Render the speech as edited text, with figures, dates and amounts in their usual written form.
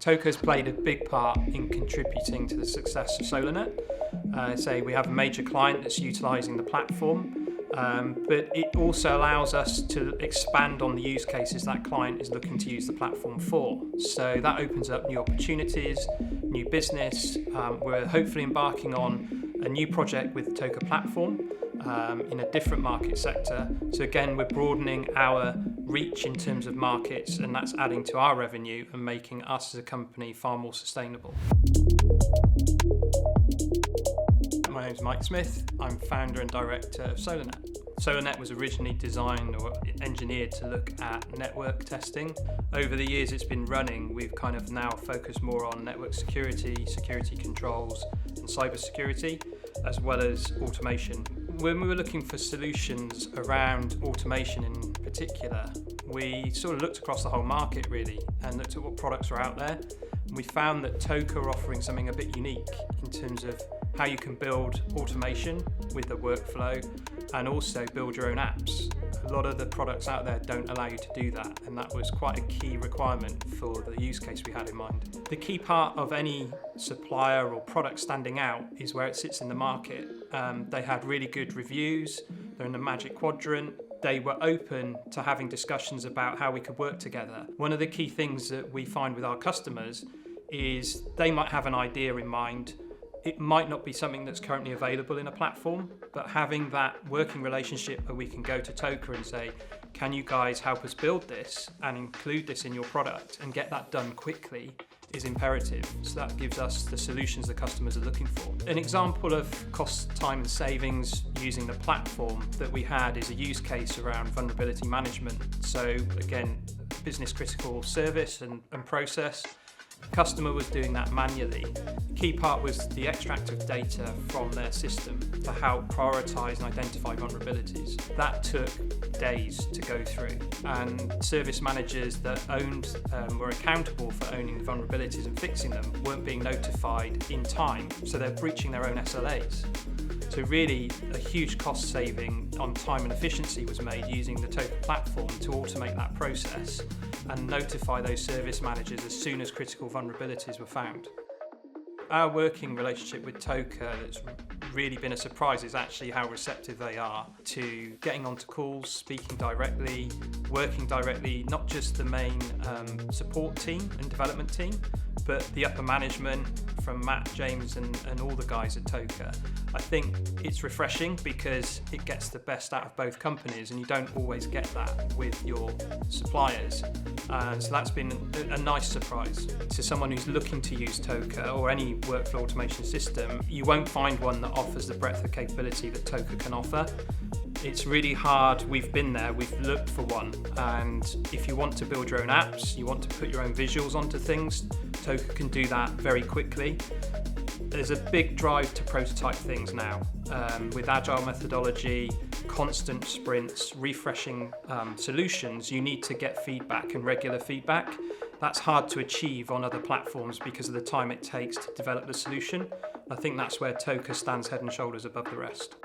Toca's played a big part in contributing to the success of SolarNet. We have a major client that's utilising the platform, but it also allows us to expand on the use cases that client is looking to use the platform for. So that opens up new opportunities, new business. We're hopefully embarking on a new project with the Toca platform in a different market sector. So again, we're broadening our reach in terms of markets, and that's adding to our revenue and making us as a company far more sustainable. My name is Mike Smith. I'm founder and director of SolarNet. SolarNet was originally designed or engineered to look at network testing. Over the years it's been running, we've kind of now focused more on network security, security controls and cyber security, as well as automation. When we were looking for solutions around automation in particular, we sort of looked across the whole market really and looked at what products were out there. And we found that Toca are offering something a bit unique in terms of how you can build automation with the workflow and also build your own apps. A lot of the products out there don't allow you to do that, and that was quite a key requirement for the use case we had in mind. The key part of any supplier or product standing out is where it sits in the market. They had really good reviews, they're in the Magic Quadrant, they were open to having discussions about how we could work together. One of the key things that we find with our customers is they might have an idea in mind. It might not be something that's currently available in a platform, but having that working relationship where we can go to Toca and say, can you guys help us build this and include this in your product and get that done quickly is imperative. So that gives us the solutions the customers are looking for. An example of cost, time and savings using the platform that we had is a use case around vulnerability management. So again, business critical service and process. The customer was doing that manually. The key part was the extract of data from their system to help prioritise and identify vulnerabilities. That took days to go through, and service managers that were accountable for owning the vulnerabilities and fixing them weren't being notified in time, so they're breaching their own SLAs. So really a huge cost saving on time and efficiency was made using the Toca platform to automate that process and notify those service managers as soon as critical vulnerabilities were found. Our working relationship with Toca that's really been a surprise is actually how receptive they are to getting onto calls, speaking directly, working directly, not just the main support team and development team, but the upper management from Matt, James and all the guys at Toca. I think it's refreshing because it gets the best out of both companies, and you don't always get that with your suppliers. So that's been a nice surprise. To someone who's looking to use Toca or any workflow automation system, you won't find one that offers the breadth of capability that Toca can offer. It's really hard. We've been there, we've looked for one, and if you want to build your own apps, you want to put your own visuals onto things, Toca can do that very quickly. There's a big drive to prototype things now with agile methodology, constant sprints, refreshing solutions. You need to get feedback and regular feedback. That's hard to achieve on other platforms because of the time it takes to develop the solution. I think that's where Toca stands head and shoulders above the rest.